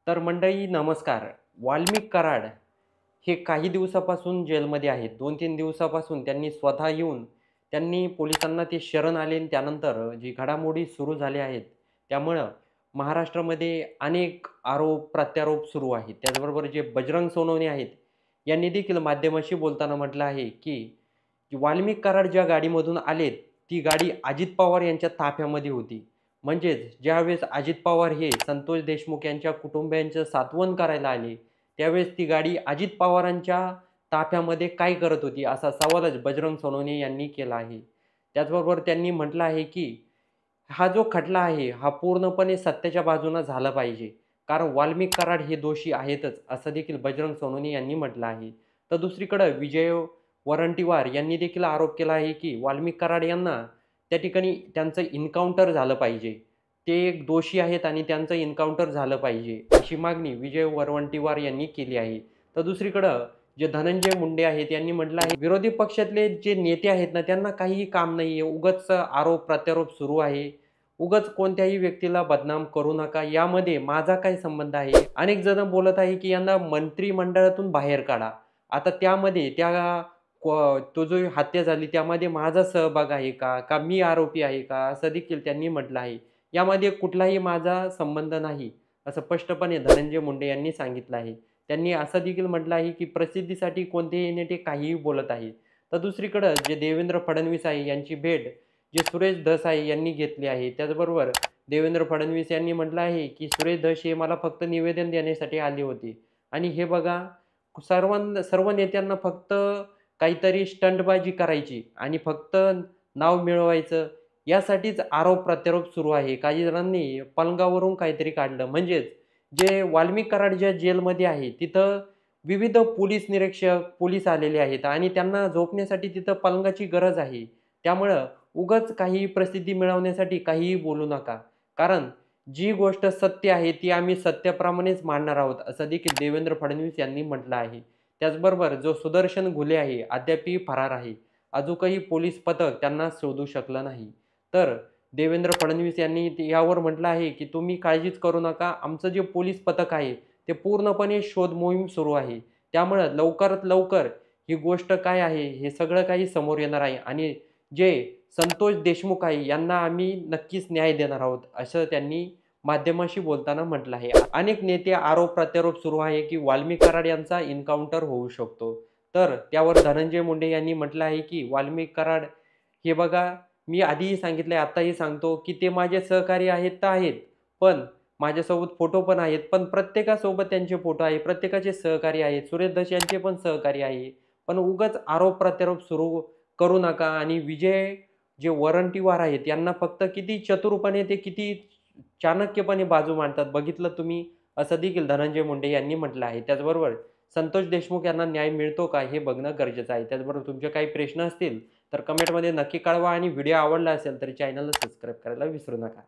तर मंडळी नमस्कार. वाल्मिक कराड हे काही दिवसापासून जेलमध्ये आहेत. 2-3 दिवसापासून त्यांनी स्वतः येऊन त्यांनी पोलिसांना ते शरण आले आणि त्यानंतर जी घडामोडी सुरू झाल्या आहेत, त्यामुळं महाराष्ट्रामध्ये अनेक आरोप, प्रत्यारोप सुरू आहेत. त्याचबरोबर जे बजरंग सोनवणे आहेत, यांनी देखील माध्यमाशी बोलताना म्हटलं आहे, की वाल्मिक कराड ज्या गाडीमधून आलेत, ती गाडी अजित पवार यांच्या ताफ्यामध्ये होती. म्हणजेच ज्यावेळेस अजित पवार हे संतोष देशमुख यांच्या कुटुंबियांचं सांत्वन करायला आले, त्यावेळेस ती गाडी अजित पवारांच्या ताफ्यामध्ये काय करत होती? असा सवालच बजरंग सोनवणे यांनी केला आहे. त्याचबरोबर त्यांनी म्हटलं आहे, की हा जो खटला आहे, हा पूर्णपणे सत्याच्या बाजूनं झाला पाहिजे. कारण वाल्मिक कराड हे दोषी आहेतच, असं देखील बजरंग सोनवणे यांनी म्हटलं आहे. तर दुसरीकडं विजय वरंटीवार यांनी देखील आरोप केला आहे, की वाल्मिक कराड यांना त्या ठिकाणी त्यांचं एन्काउंटर झालं पाहिजे. ते एक दोषी आहेत आणि त्यांचं एन्काउंटर झालं पाहिजे, अशी मागणी विजय वरवंटीवार यांनी केली आहे. तर दुसरीकडं जे धनंजय मुंडे आहेत, यांनी म्हटलं आहे, विरोधी पक्षातले जे नेते आहेत ना, त्यांना काहीही काम नाहीये. उगाच आरोप प्रत्यारोप सुरू आहे. उगाच कोणत्याही व्यक्तीला बदनाम करू नका. यामध्ये माझा काय संबंध आहे? अनेक जण बोलत आहे, की यांना मंत्रिमंडळातून बाहेर काढा. आता त्यामध्ये तो जो हत्या झाली त्यामध्ये माझा सहभाग आहे का? का मी आरोपी आहे का? असं देखील त्यांनी म्हटलं आहे. यामध्ये कुठलाही माझा संबंध नाही, असं स्पष्टपणे धनंजय मुंडे यांनी सांगितलं आहे. त्यांनी असं देखील म्हटलं आहे, की प्रसिद्धीसाठी कोणतेही नेते काहीही बोलत आहेत. तर दुसरीकडं जे देवेंद्र फडणवीस आहे यांची भेट जे सुरेश धस आहे यांनी घेतली आहे. त्याचबरोबर देवेंद्र फडणवीस यांनी म्हटलं आहे, की सुरेश धस हे मला फक्त निवेदन देण्यासाठी आले होते आणि हे बघा सर्व नेत्यांना फक्त काहीतरी स्टंटबाजी करायची आणि फक्त नाव मिळवायचं यासाठीच आरोप प्रत्यारोप सुरू आहे. काही जणांनी पलंगावरून काहीतरी काढलं. म्हणजेच जे वाल्मिक कराड ज्या जेलमध्ये आहे, तिथं विविध पोलीस निरीक्षक, पोलीस आलेले आहेत आणि त्यांना झोपण्यासाठी तिथं पलंगाची गरज आहे. त्यामुळं उगाच काही प्रसिद्धी मिळवण्यासाठी काहीही बोलू नका. कारण जी गोष्ट सत्य आहे, ती आम्ही सत्याप्रमाणेच मांडणार आहोत, असं देखील देवेंद्र फडणवीस यांनी म्हटलं आहे. त्याचबरोबर जो सुदर्शन घुले आहे, अद्यापही फरार आहे. अजूनही पोलीस पथक त्यांना शोधू शकलं नाही. तर देवेंद्र फडणवीस यांनी यावर म्हटलं आहे, की तुम्ही काळजीच करू नका. आमचं जे पोलीस पथक आहे, ते पूर्णपणे शोध मोहीम सुरू आहे. त्यामुळं लवकरात लवकर ही गोष्ट काय आहे, हे सगळं काही समोर येणार आहे आणि जे संतोष देशमुख आहे, यांना आम्ही नक्कीच न्याय देणार आहोत, असं त्यांनी माध्यमाशी बोलताना म्हटलं आहे. अनेक नेते आरोप प्रत्यारोप सुरू आहे, की वाल्मिक कराड यांचा एन्काउंटर होऊ शकतो. तर त्यावर धनंजय मुंडे यांनी म्हटलं आहे, की वाल्मिक कराड हे बघा, मी आधीही सांगितलंय, आत्ताही सांगतो, की ते माझे सहकारी आहेत तर आहेत. पण माझ्यासोबत फोटो पण आहेत. पण प्रत्येकासोबत त्यांचे फोटो आहे. प्रत्येकाचे सहकारी आहेत. सुरेश धस यांचे पण सहकारी आहे. पण उगाच आरोप प्रत्यारोप सुरू करू नका आणि विजय जे वरंटीवार आहेत, यांना फक्त किती चतुरपणे ते किती चाणक्यपणे बाजू मांडतात बघितलं तुम्ही, असं देखील धनंजय मुंडे यांनी म्हटलं आहे. त्याचबरोबर संतोष देशमुख यांना न्याय मिळतो का हे बघणं गरजेचं आहे. त्याचबरोबर तुमचे काही प्रश्न असतील तर कमेंटमध्ये नक्की कळवा आणि व्हिडिओ आवडला असेल तर चॅनलला सबस्क्राईब करायला विसरू नका.